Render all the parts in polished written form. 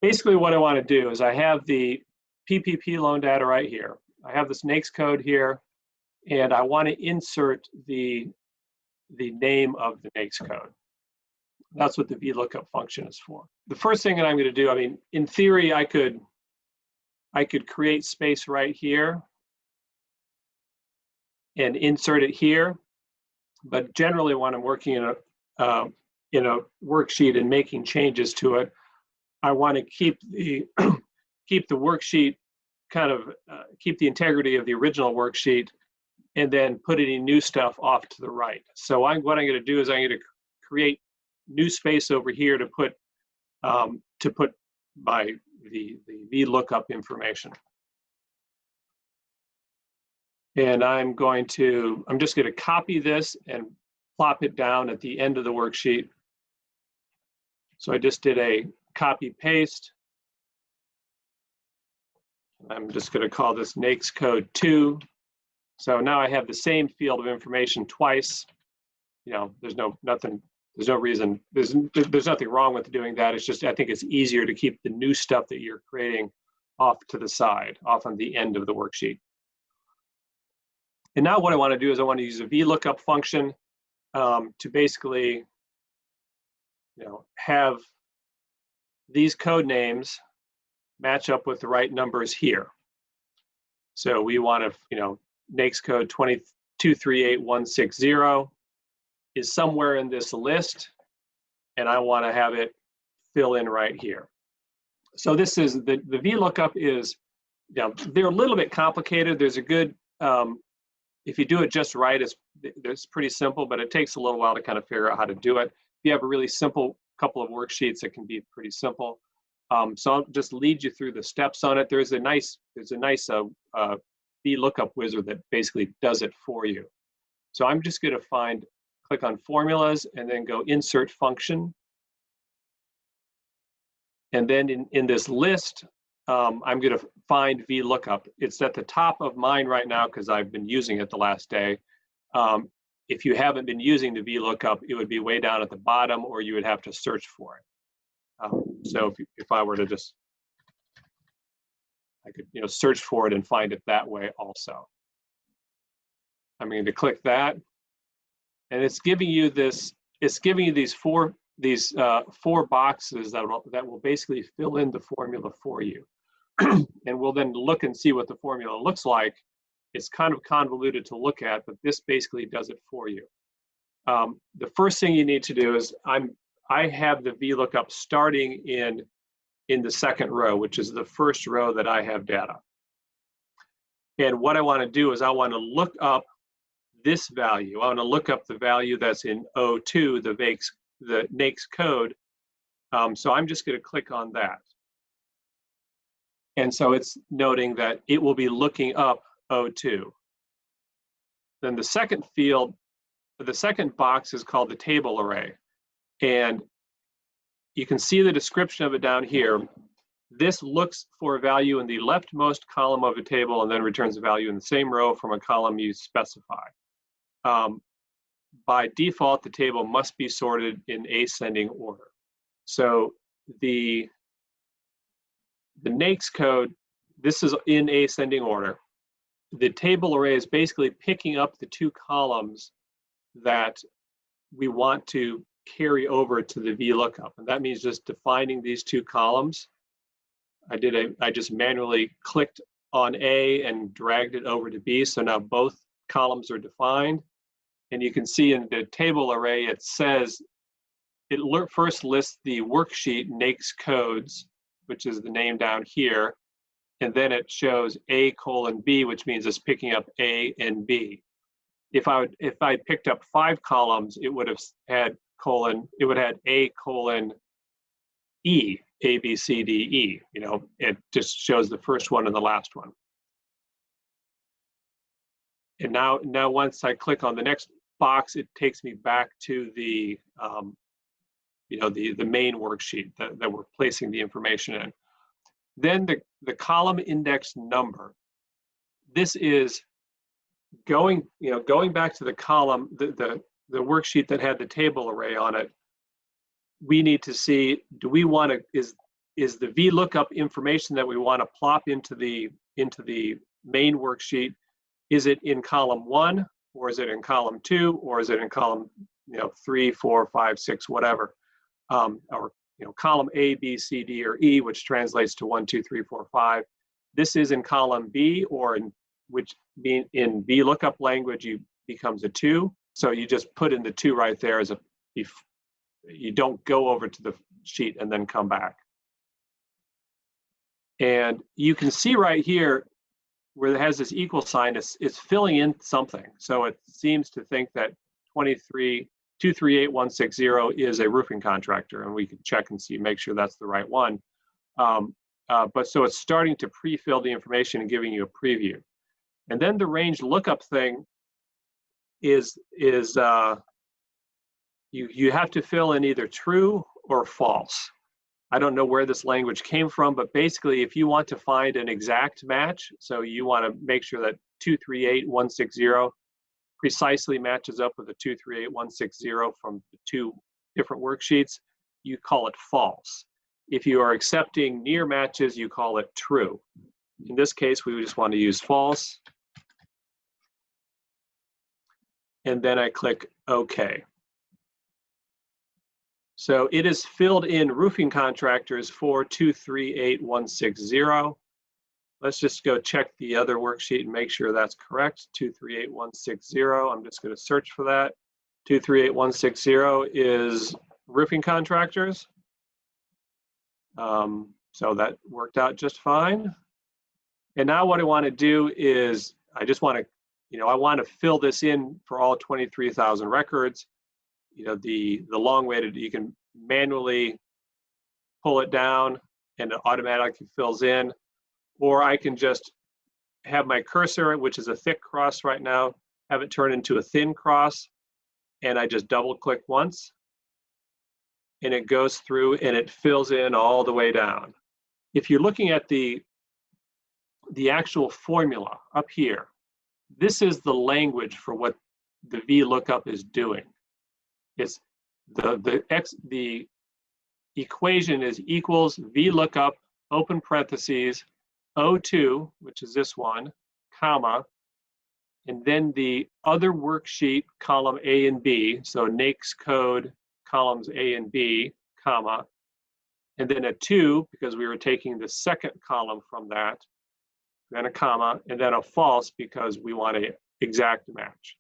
basically what I want to do is I have the PPP loan data right here. I have this NAICS code here, and I want to insert the name of the NAICS code. That's what the VLOOKUP function is for. The first thing that I'm going to do, I mean, in theory, I could create space right here and insert it here, but generally when I'm working in a worksheet and making changes to it, I want to keep the worksheet kind of keep the integrity of the original worksheet, and then put any new stuff off to the right. So what I'm going to do is I'm going to create new space over here to put by the VLOOKUP information. And I'm just going to copy this and plop it down at the end of the worksheet. So I just did a copy paste. I'm just going to call this NAICS code 2. So now I have the same field of information twice. You know, there's nothing wrong with doing that. It's just, I think it's easier to keep the new stuff that you're creating off to the side, off on the end of the worksheet. And now what I want to do is I want to use a VLOOKUP function to basically, you know, have these code names match up with the right numbers here. So we want to, you know, NAICS code 2238160 is somewhere in this list, and I want to have it fill in right here. So this is the VLOOKUP is, you know, they're a little bit complicated. There's a good, if you do it just right, it's pretty simple, but it takes a little while to kind of figure out how to do it. If you have a really simple couple of worksheets, it can be pretty simple. So I'll just lead you through the steps on it. There's a nice VLOOKUP wizard that basically does it for you. So I'm just going to click on formulas and then go insert function. And then in this list, I'm going to find VLOOKUP. It's at the top of mine right now because I've been using it the last day. If you haven't been using the VLOOKUP, it would be way down at the bottom, or you would have to search for it. So if I were to just, I could, you know, search for it and find it that way also. I'm going to click that, and it's giving you this. It's giving you these four boxes that will basically fill in the formula for you, and we'll then look and see what the formula looks like. It's kind of convoluted to look at, but this basically does it for you. The first thing you need to do is I have the VLOOKUP starting in the second row, which is the first row that I have data. And what I want to do is I want to look up this value. I want to look up the value that's in O2, the NAICS code. So I'm just going to click on that. And so it's noting that it will be looking up O2. Then the second field, the second box is called the table array. And you can see the description of it down here. This looks for a value in the leftmost column of a table and then returns a value in the same row from a column you specify. By default, the table must be sorted in ascending order. So the NAICS code, this is in ascending order. The table array is basically picking up the two columns that we want to carry over to the VLOOKUP, and that means just defining these two columns. I just manually clicked on A and dragged it over to B, so now both columns are defined. And you can see in the table array, it says, it first lists the worksheet NAICS codes, which is the name down here, and then it shows A:B, which means it's picking up A and B. If I picked up 5 columns, it would have had A:E, A, B, C, D, E. You know, it just shows the first one and the last one. And now once I click on the next box, it takes me back to the the main worksheet that we're placing the information in. Then the column index number. This is going back to the column, the worksheet that had the table array on it. We need to see, do we want to, is the VLOOKUP information that we want to plop into the main worksheet, is it in column 1, or is it in column 2, or is it in column 3, 4, 5, 6, whatever, or column A, B, C, D, or E, which translates to 1, 2, 3, 4, 5. This is in column B, or in VLOOKUP language, becomes a 2. So you just put in the 2 right there as you don't go over to the sheet and then come back. And you can see right here where it has this equal sign, it's filling in something. So it seems to think that 238160 is a roofing contractor, and we can check and see, make sure that's the right one. But so it's starting to pre-fill the information and giving you a preview. And then the range lookup thing is you have to fill in either true or false. I don't know where this language came from, but basically if you want to find an exact match, so you want to make sure that 238160 precisely matches up with the 238160 from the 2 different worksheets, you call it false. If you are accepting near matches, you call it true. In this case, we just want to use false. And then I click OK. So it is filled in roofing contractors for 238160. Let's just go check the other worksheet and make sure that's correct. 238160. I'm just going to search for that. 238160 is roofing contractors. So that worked out just fine. And now what I want to do is I just want to, I want to fill this in for all 23,000 records. The long way to, you can manually pull it down and it automatically fills in, or I can just have my cursor, which is a thick cross right now, have it turn into a thin cross, and I just double click once, and it goes through and it fills in all the way down. If you're looking at the actual formula up here, this is the language for what the VLOOKUP is doing. It's the equation is equals VLOOKUP, open parentheses, O2, which is this one, comma, and then the other worksheet, column A and B, so NAICS code, columns A and B, comma, and then a 2, because we were taking the second column from that, then a comma, and then a false, because we want an exact match.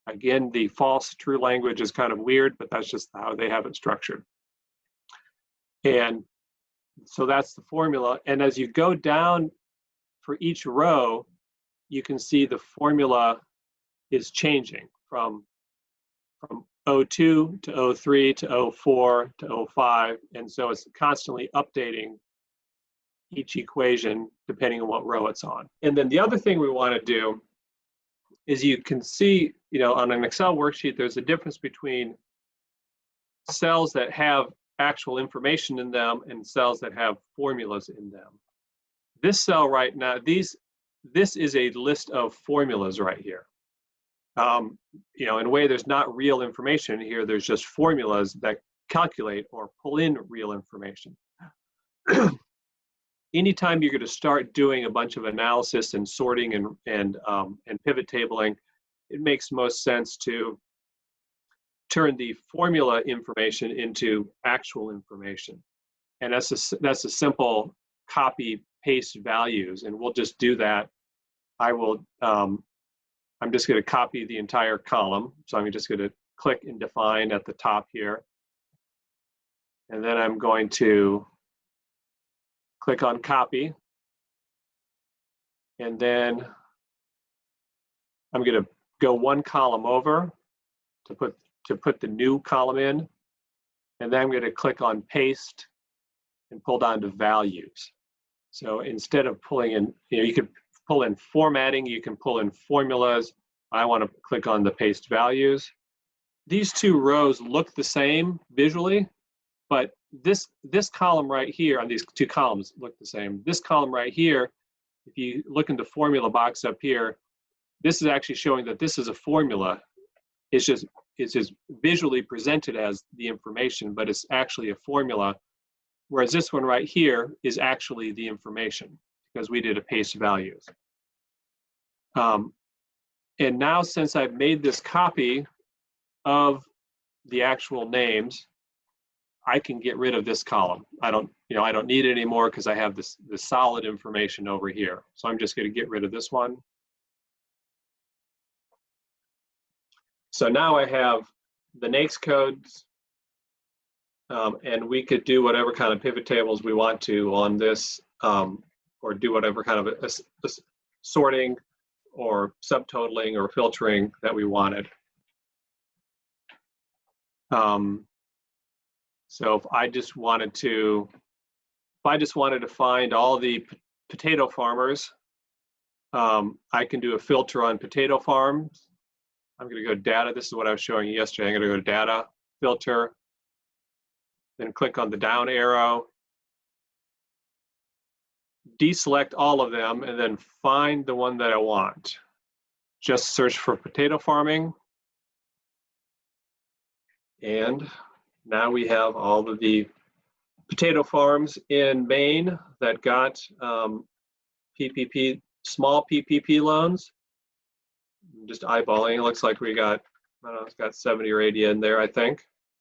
Again, the false true language is kind of weird, but that's just how they have it structured. And so that's the formula. And as you go down for each row, you can see the formula is changing from O2 to O3 to O4 to O5. And so it's constantly updating each equation depending on what row it's on. And then the other thing we want to do is you can see, on an Excel worksheet, there's a difference between cells that have actual information in them and cells that have formulas in them. This cell right now, this is a list of formulas right here. In a way, there's not real information here. There's just formulas that calculate or pull in real information. Anytime you're going to start doing a bunch of analysis and sorting and pivot tabling, it makes most sense to turn the formula information into actual information. And that's a simple copy paste values, and we'll just do that. I'm just going to copy the entire column. So I'm just going to click and define at the top here. And then I'm going to click on copy. And then I'm going to go one column over to put the new column in. And then I'm going to click on paste and pull down to values. So instead of pulling in, you could pull in formatting, you can pull in formulas. I want to click on the paste values. These two rows look the same visually, but this column right here, on these two columns look the same. This column right here, if you look in the formula box up here, this is actually showing that this is a formula. It's just visually presented as the information, but it's actually a formula Whereas this one right here is actually the information because we did a paste values. And now since I've made this copy of the actual names, I can get rid of this column. I don't need it anymore because I have this solid information over here. So I'm just going to get rid of this one. So now I have the NAICS codes, and we could do whatever kind of pivot tables we want to on this, or do whatever kind of a sorting or subtotaling or filtering that we wanted. So if I just wanted to find all the potato farmers, I can do a filter on potato farms. I'm going to go data. This is what I was showing you yesterday. I'm going to go to data, filter, then click on the down arrow, deselect all of them, and then find the one that I want. Just search for potato farming. And now we have all of the potato farms in Maine that got PPP, small PPP loans. Just eyeballing, it looks like we got, I don't know, it's got 70 or 80 in there, I think.